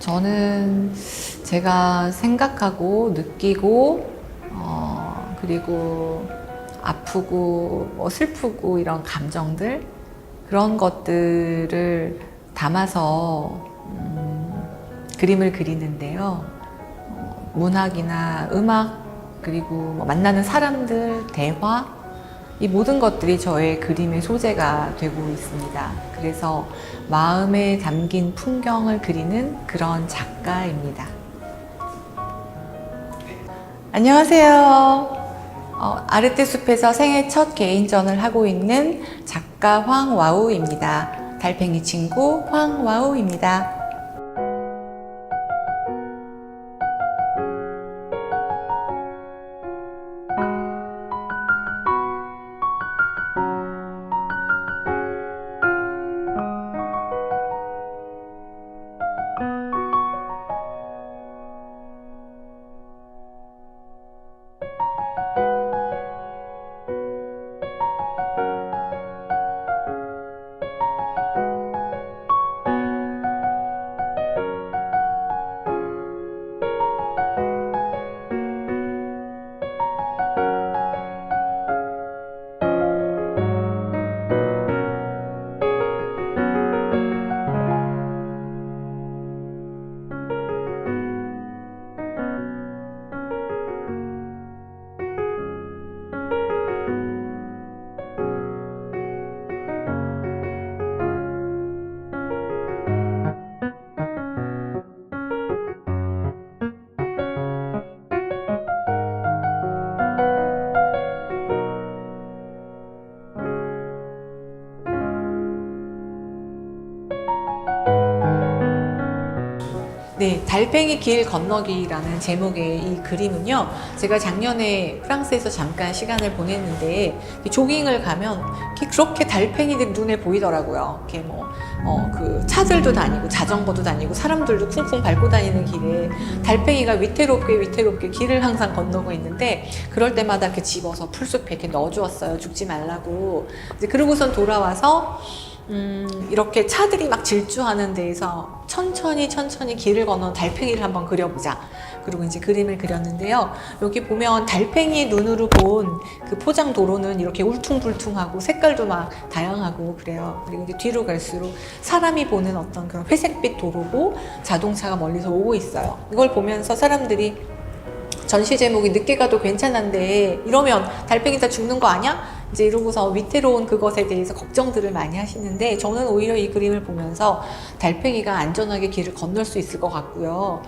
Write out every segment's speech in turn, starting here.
저는 제가 생각하고 느끼고 그리고 아프고 슬프고 이런 감정들, 그런 것들을 담아서 그림을 그리는데요. 문학이나 음악, 그리고 만나는 사람들, 대화, 이 모든 것들이 저의 그림의 소재가 되고 있습니다. 그래서 마음에 담긴 풍경을 그리는 그런 작가입니다. 안녕하세요. 아르테숲에서 생애 첫 개인전을 하고 있는 작가 황와우입니다. 달팽이 친구 황와우입니다. 네, 달팽이 길 건너기라는 제목의 이 그림은요, 제가 작년에 프랑스에서 잠깐 시간을 보냈는데 조깅을 가면 그렇게 달팽이들이 눈에 보이더라고요. 이렇게 그 차들도 다니고 자전거도 다니고 사람들도 쿵쿵 밟고 다니는 길에 달팽이가 위태롭게 길을 항상 건너고 있는데, 그럴 때마다 이렇게 집어서 풀숲에 이렇게 넣어주었어요. 죽지 말라고. 이제 그러고선 돌아와서 이렇게 차들이 막 질주하는 데에서 천천히 길을 건너 달팽이를 한번 그려보자. 그리고 이제 그림을 그렸는데요. 여기 보면 달팽이 눈으로 본 그 포장 도로는 이렇게 울퉁불퉁하고 색깔도 막 다양하고 그래요. 그리고 이제 뒤로 갈수록 사람이 보는 어떤 그런 회색빛 도로고 자동차가 멀리서 오고 있어요. 이걸 보면서 사람들이 전시 제목이 늦게 가도 괜찮은데 이러면 달팽이 다 죽는 거 아니야? 이제 이러고서 위태로운 그것에 대해서 걱정들을 많이 하시는데, 저는 오히려 이 그림을 보면서 달팽이가 안전하게 길을 건널 수 있을 것 같고요.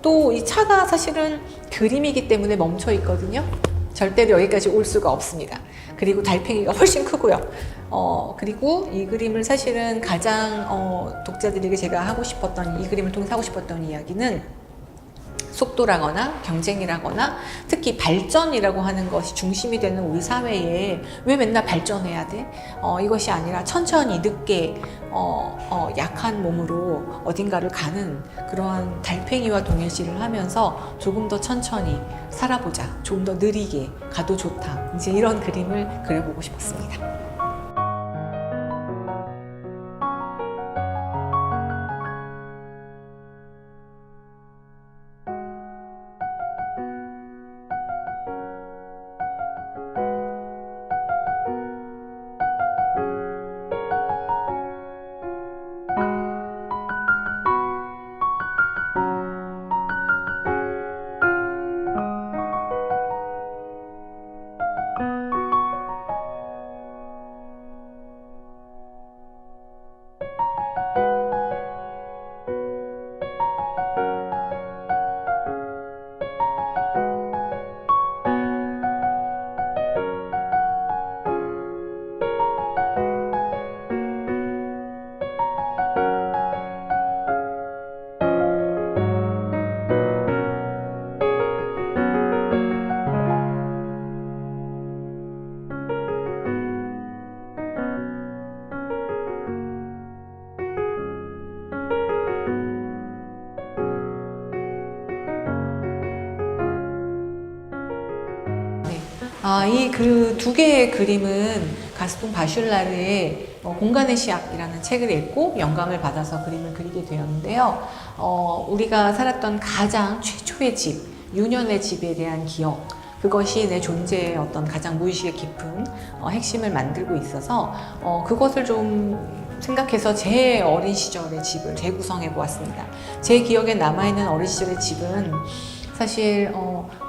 또 이 차가 사실은 그림이기 때문에 멈춰 있거든요. 절대로 여기까지 올 수가 없습니다. 그리고 달팽이가 훨씬 크고요. 그리고 이 그림을 사실은 가장 독자들에게 제가 하고 싶었던, 이 그림을 통해서 하고 싶었던 이야기는 속도라거나 경쟁이라거나 특히 발전이라고 하는 것이 중심이 되는 우리 사회에 왜 맨날 발전해야 돼? 이것이 아니라 천천히 늦게 약한 몸으로 어딘가를 가는 그러한 달팽이와 동일시를 하면서 조금 더 천천히 살아보자, 좀 더 느리게 가도 좋다, 이제 이런 그림을 그려보고 싶었습니다. 이 그 두 개의 그림은 가스통 바슐라르의 공간의 시학이라는 책을 읽고 영감을 받아서 그림을 그리게 되었는데요. 우리가 살았던 가장 최초의 집, 유년의 집에 대한 기억, 그것이 내 존재의 어떤 가장 무의식의 깊은 핵심을 만들고 있어서 그것을 좀 생각해서 제 어린 시절의 집을 재구성해 보았습니다. 제 기억에 남아있는 어린 시절의 집은 사실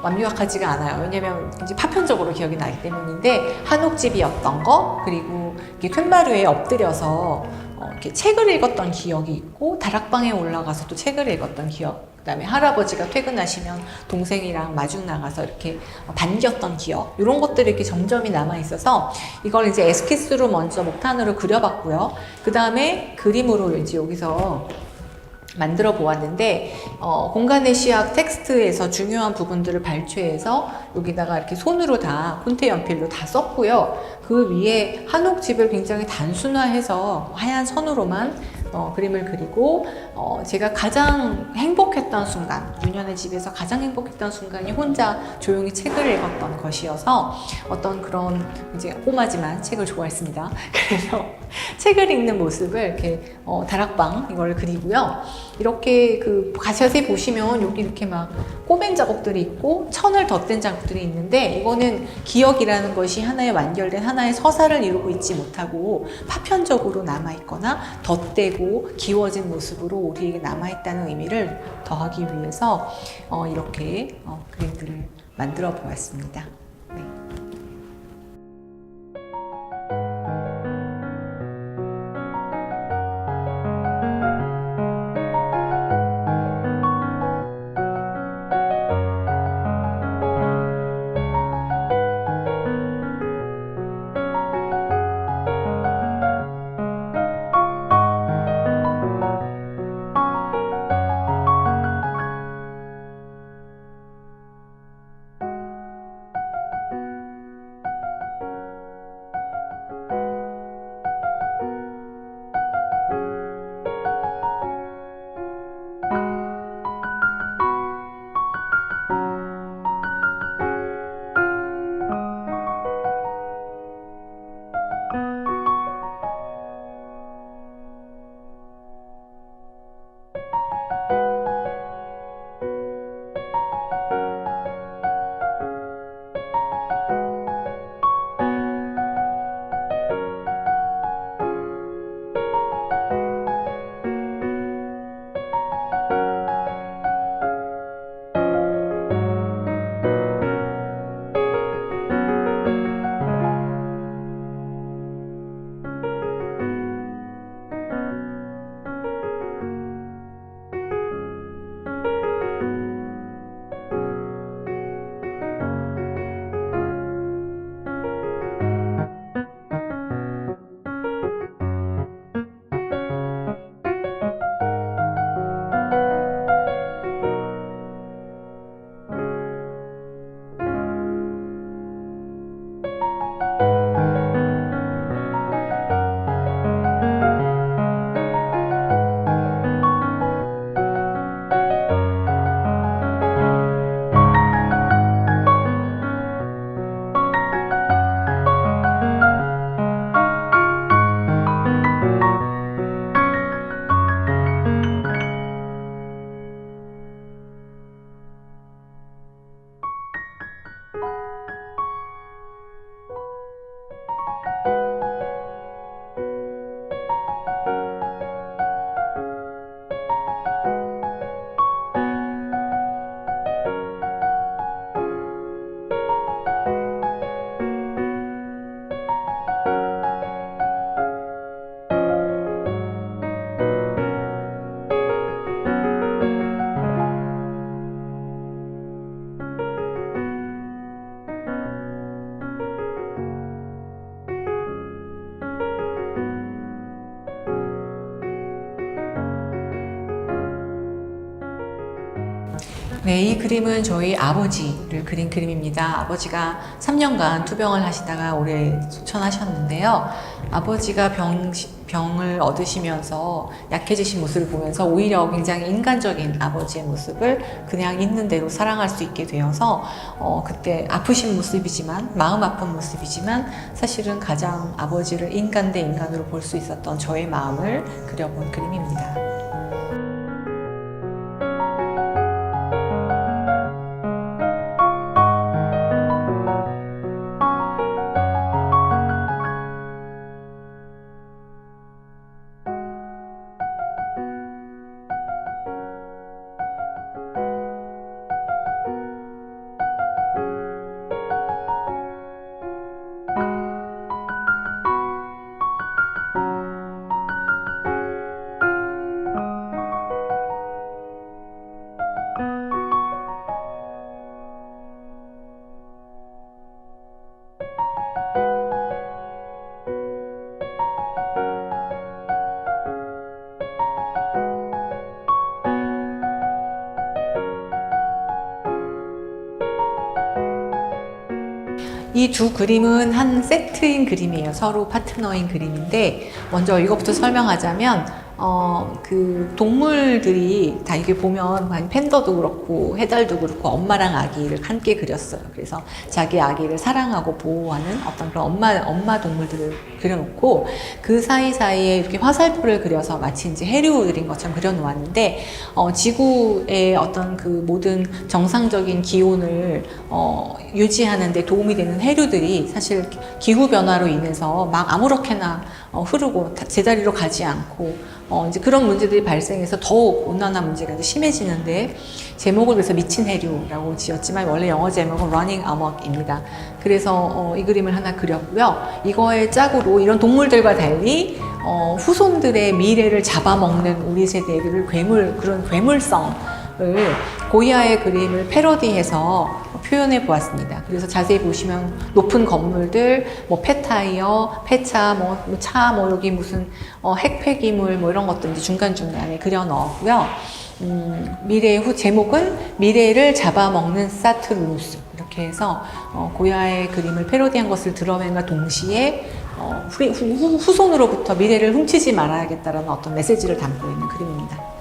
완벽하지가 않아요. 왜냐면 이제 파편적으로 기억이 나기 때문인데, 한옥집이었던 거, 그리고 이렇게 툇마루에 엎드려서 이렇게 책을 읽었던 기억이 있고, 다락방에 올라가서 또 책을 읽었던 기억, 그다음에 할아버지가 퇴근하시면 동생이랑 마중 나가서 이렇게 반겼던 기억, 이런 것들이 이렇게 점점이 남아 있어서 이걸 이제 에스키스로 먼저 목탄으로 그려봤고요. 그 다음에 그림으로 이제 여기서 만들어 보았는데, 공간의 시학 텍스트에서 중요한 부분들을 발췌해서 여기다가 이렇게 손으로 다 폰트 연필로 다 썼고요. 그 위에 한옥집을 굉장히 단순화해서 하얀 선으로만 그림을 그리고, 제가 가장 행복했던 순간, 유년의 집에서 가장 행복했던 순간이 혼자 조용히 책을 읽었던 것이어서 어떤 그런, 이제 꼬마지만 책을 좋아했습니다. 그래서 책을 읽는 모습을 이렇게 다락방 이걸 그리고요. 이렇게 자세히 보시면 여기 이렇게 막 꼬맨 자국들이 있고 천을 덧댄 자국들이 있는데, 이거는 기억이라는 것이 하나의 완결된 하나의 서사를 이루고 있지 못하고 파편적으로 남아있거나 덧대고 기워진 모습으로 우리에게 남아있다는 의미를 더하기 위해서 이렇게 그림들을 만들어 보았습니다. 네. 네, 이 그림은 저희 아버지를 그린 그림입니다. 아버지가 3년간 투병을 하시다가 올해 소천하셨는데요. 아버지가 병을 얻으시면서 약해지신 모습을 보면서 오히려 굉장히 인간적인 아버지의 모습을 그냥 있는 대로 사랑할 수 있게 되어서 그때 아프신 모습이지만, 마음 아픈 모습이지만 사실은 가장 아버지를 인간 대 인간으로 볼 수 있었던 저의 마음을 그려본 그림입니다. 이 두 그림은 한 세트인 그림이에요. 서로 파트너인 그림인데, 먼저 이것부터 설명하자면 그 동물들이 다 이게 보면 팬더도 그렇고 해달도 그렇고 엄마랑 아기를 함께 그렸어요. 그래서 자기 아기를 사랑하고 보호하는 어떤 그런 엄마 동물들을 그려놓고 그 사이사이에 이렇게 화살표를 그려서 마치 이제 해류들인 것처럼 그려놓았는데, 지구의 어떤 그 모든 정상적인 기온을 유지하는 데 도움이 되는 해류들이 사실 기후변화로 인해서 막 아무렇게나 흐르고 제자리로 가지 않고 이제 그런 문제들이 발생해서 더욱 온난화 문제가 이제 심해지는데, 제목을 그래서 미친 해류라고 지었지만 원래 영어 제목은 Running Amok입니다. 그래서 이 그림을 하나 그렸고요. 이거의 짝으로 이런 동물들과 달리 후손들의 미래를 잡아먹는 우리 세대를 그런 괴물성을 고야의 그림을 패러디해서 표현해 보았습니다. 그래서 자세히 보시면 높은 건물들, 뭐 폐타이어, 폐차, 차, 여기 무슨 핵폐기물 이런 것들 이제 중간중간에 그려 넣었고요. 제목은 미래를 잡아먹는 사투르누스, 이렇게 해서 고야의 그림을 패러디한 것을 드러낸과 동시에 후손으로부터 미래를 훔치지 말아야겠다는 어떤 메시지를 담고 있는 그림입니다.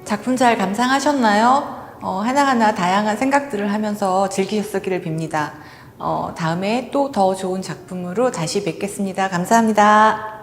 작품 잘 감상하셨나요? 하나하나 다양한 생각들을 하면서 즐기셨기를 빕니다. 다음에 또 더 좋은 작품으로 다시 뵙겠습니다. 감사합니다.